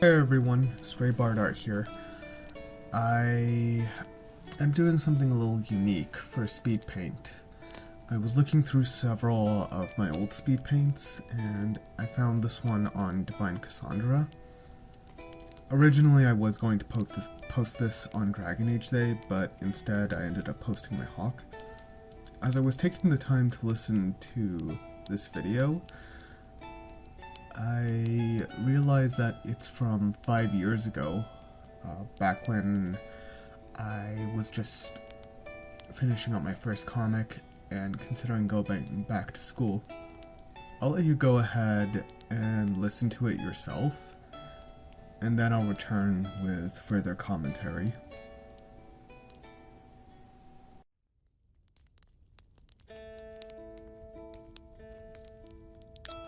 Hey everyone, Stray Bard Art here. I am doing something a little unique for Speedpaint. I was looking through several of my old Speedpaints, and I found this one on Divine Cassandra. Originally I was going to post this on Dragon Age Day, but instead I ended up posting my Hawk. As I was taking the time to listen to this video, I realized that it's from 5 years ago, back when I was just finishing up my first comic and considering going back to school. I'll let you go ahead and listen to it yourself, and then I'll return with further commentary.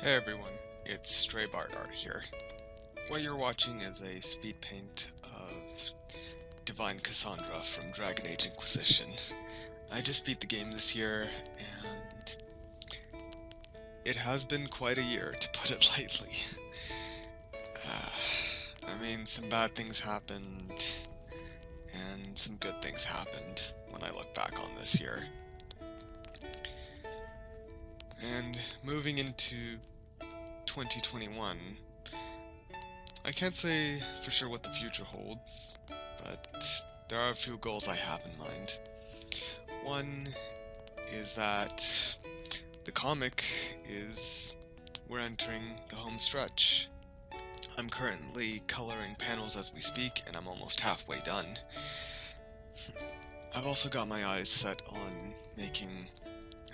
Hey everyone, it's Stray Bard Art here. What you're watching is a speed paint of Divine Cassandra from Dragon Age Inquisition. I just beat the game this year, and it has been quite a year, to put it lightly. Some bad things happened, and some good things happened when I look back on this year. And moving into 2021, I can't say for sure what the future holds, but there are a few goals I have in mind. One is that the comic we're entering the home stretch. I'm currently coloring panels as we speak, and I'm almost halfway done. I've also got my eyes set on making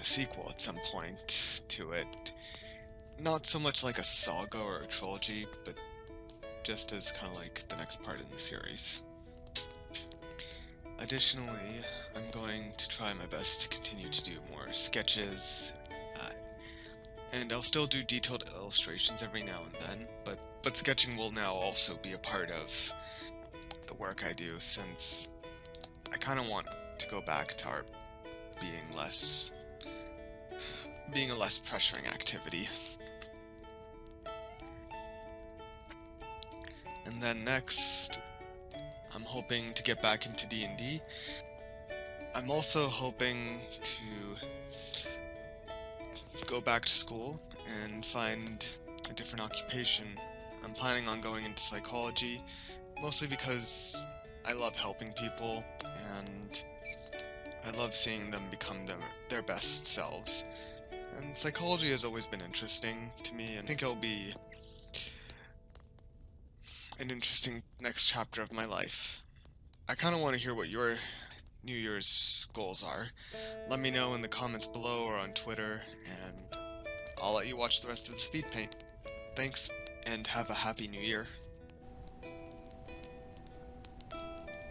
a sequel at some point to it. Not so much like a saga or a trilogy, but just as kind of like the next part in the series. Additionally, I'm going to try my best to continue to do more sketches, and I'll still do detailed illustrations every now and then, but sketching will now also be a part of the work I do, since I kind of want to go back to art being a less pressuring activity. And then next, I'm hoping to get back into D&D. I'm also hoping to go back to school and find a different occupation. I'm planning on going into psychology, mostly because I love helping people, and I love seeing them become their best selves. And psychology has always been interesting to me, and I think it'll be an interesting next chapter of my life. I kind of want to hear what your New Year's goals are. Let me know in the comments below or on Twitter, and I'll let you watch the rest of the speed paint. Thanks, and have a happy new year.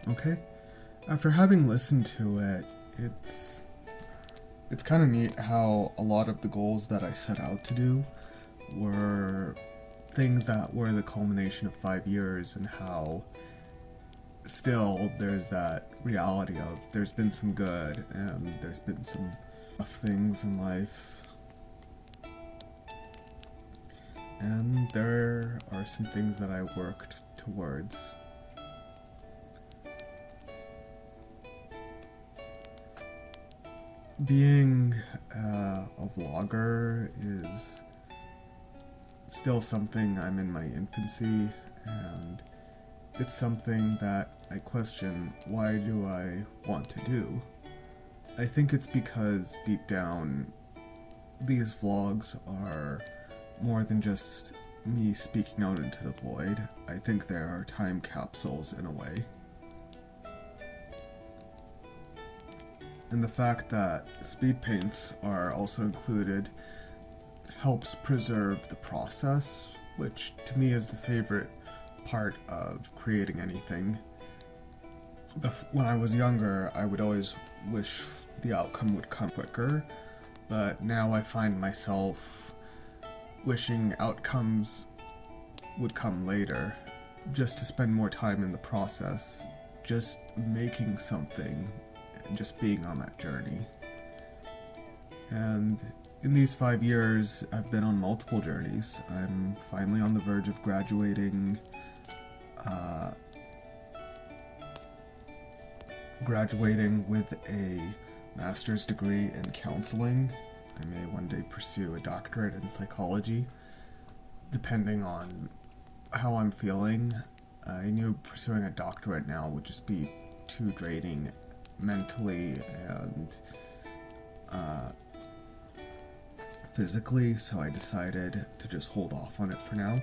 Okay, after having listened to it, it's kind of neat how a lot of the goals that I set out to do were things that were the culmination of 5 years, and how still there's that reality of there's been some good and there's been some tough things in life, and there are some things that I worked towards. Being a vlogger is still something I'm in my infancy, and it's something that I question, why do I want to do? I think it's because deep down, these vlogs are more than just me speaking out into the void. I think there are time capsules in a way. And the fact that speed paints are also included helps preserve the process, which to me is the favorite part of creating anything. When I was younger, I would always wish the outcome would come quicker, but now I find myself wishing outcomes would come later, just to spend more time in the process, just making something, and just being on that journey. And in these 5 years, I've been on multiple journeys. I'm finally on the verge of graduating. uh, graduating with a master's degree in counseling. I may one day pursue a doctorate in psychology, depending on how I'm feeling. I knew pursuing a doctorate now would just be too draining mentally and physically, so I decided to just hold off on it for now.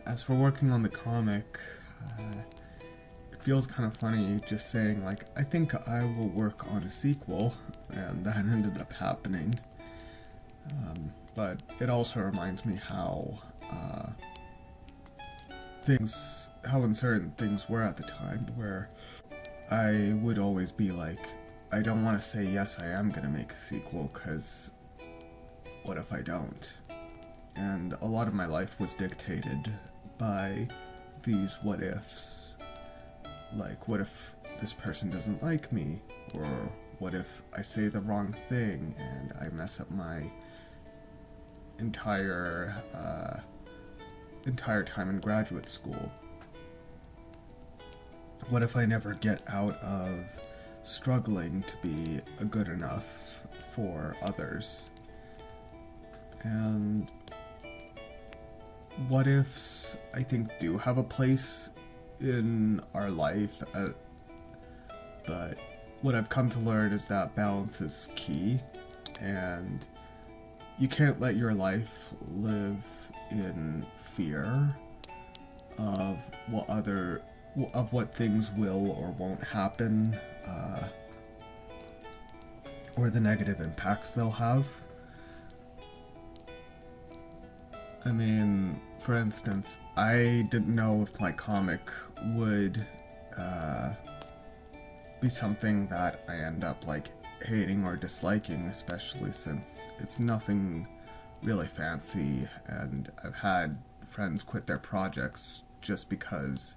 As for working on the comic, it feels kind of funny just saying, like, I think I will work on a sequel, and that ended up happening. But it also reminds me how uncertain things were at the time, where I would always be like, I don't want to say yes, I am going to make a sequel, because what if I don't? And a lot of my life was dictated by these what ifs. Like, what if this person doesn't like me? Or what if I say the wrong thing and I mess up my entire time in graduate school? What if I never get out of struggling to be good enough for others? And what ifs, I think, do have a place in our life, but what I've come to learn is that balance is key, and you can't let your life live in fear of what things will or won't happen, or the negative impacts they'll have. I mean, for instance, I didn't know if my comic would be something that I end up, like, hating or disliking, especially since it's nothing really fancy, and I've had friends quit their projects just because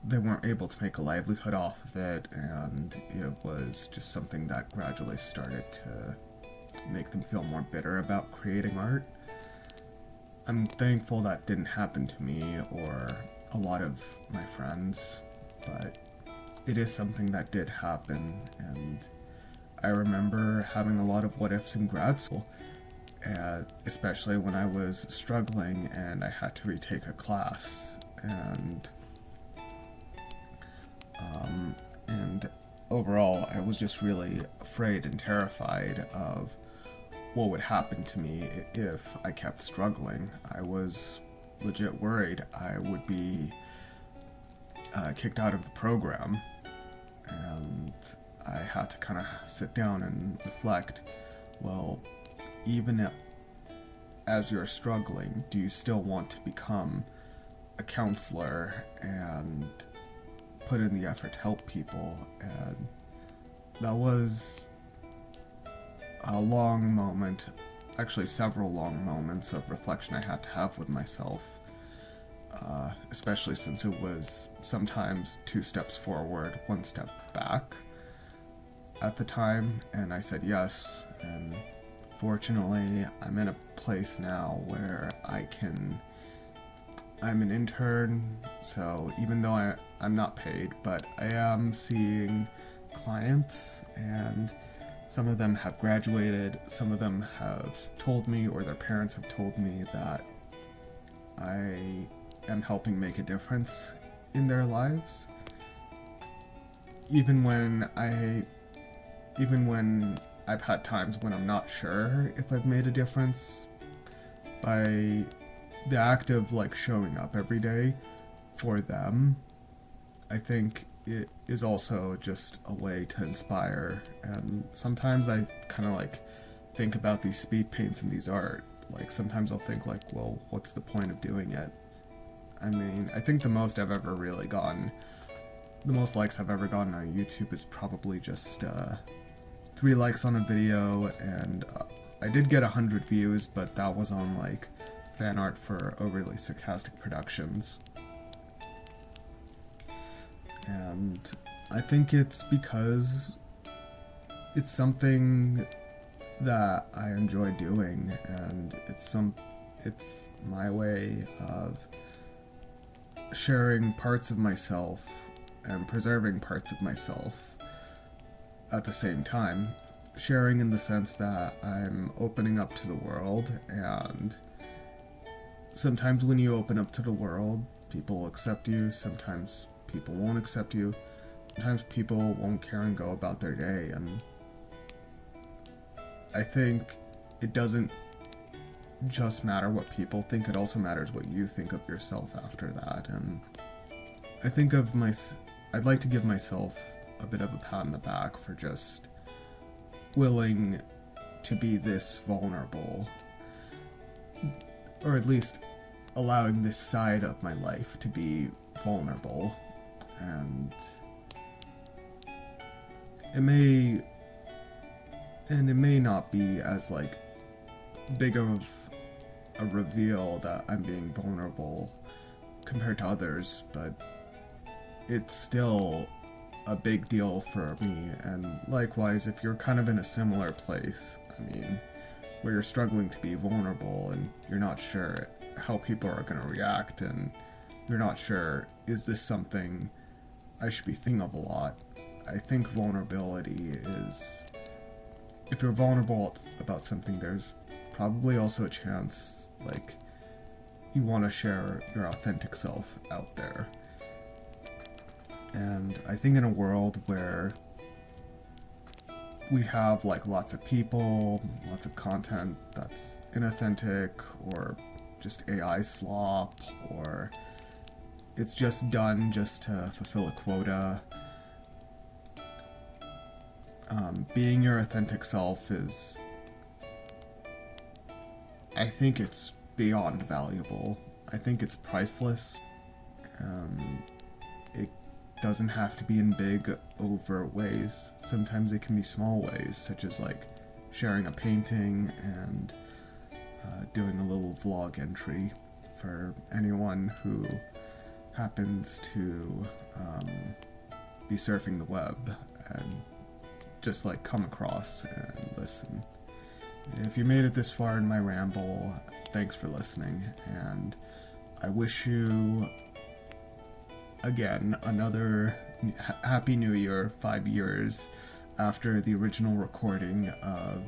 they weren't able to make a livelihood off of it, and it was just something that gradually started to make them feel more bitter about creating art. I'm thankful that didn't happen to me or a lot of my friends, but it is something that did happen, and I remember having a lot of what ifs in grad school, especially when I was struggling and I had to retake a class, and overall I was just really afraid and terrified of what would happen to me if I kept struggling. I was legit worried I would be kicked out of the program, and I had to kind of sit down and reflect, well, even as you're struggling, do you still want to become a counselor and put in the effort to help people? And that was a long moment, actually several long moments of reflection I had to have with myself, especially since it was sometimes 2 steps forward, 1 step back at the time, and I said yes, and fortunately I'm in a place now where I'm an intern, so even though I'm not paid, but I am seeing clients, and some of them have graduated, some of them have told me, or their parents have told me, that I am helping make a difference in their lives. Even when I've had times when I'm not sure if I've made a difference, by the act of, like, showing up every day for them, I think it is also just a way to inspire. And sometimes I kind of, like, think about these speed paints and these art. Like, sometimes I'll think, like, well, what's the point of doing it? I mean, I think the most likes I've ever gotten on YouTube is probably just 3 likes on a video, and I did get 100 views, but that was on, like, fan art for Overly Sarcastic Productions. And I think it's because it's something that I enjoy doing, and it's my way of sharing parts of myself and preserving parts of myself at the same time. Sharing in the sense that I'm opening up to the world, and sometimes when you open up to the world, people will accept you, sometimes people won't accept you, sometimes people won't care and go about their day, and I think it doesn't just matter what people think, it also matters what you think of yourself after that. And I think I'd like to give myself a bit of a pat on the back for just willing to be this vulnerable, or at least allowing this side of my life to be vulnerable. And it may not be as like big of a reveal that I'm being vulnerable compared to others, but it's still a big deal for me. And likewise, if you're kind of in a similar place, I mean, where you're struggling to be vulnerable and you're not sure how people are going to react, and you're not sure, is this something I should be thinking of a lot? I think vulnerability is, if you're vulnerable about something, there's probably also a chance, like, you want to share your authentic self out there. And I think in a world where we have like lots of people, lots of content that's inauthentic, or just AI slop, or it's just done just to fulfill a quota, being your authentic self is, I think it's beyond valuable. I think it's priceless. It doesn't have to be in big, overt ways. Sometimes it can be small ways, such as like sharing a painting and doing a little vlog entry for anyone who happens to be surfing the web and just like come across and listen. If you made it this far in my ramble, thanks for listening, and I wish you, again, another Happy New Year, 5 years after the original recording of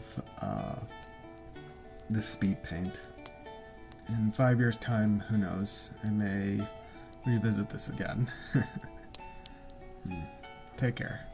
the Speedpaint. In 5 years' time, who knows, I may revisit this again. Take care.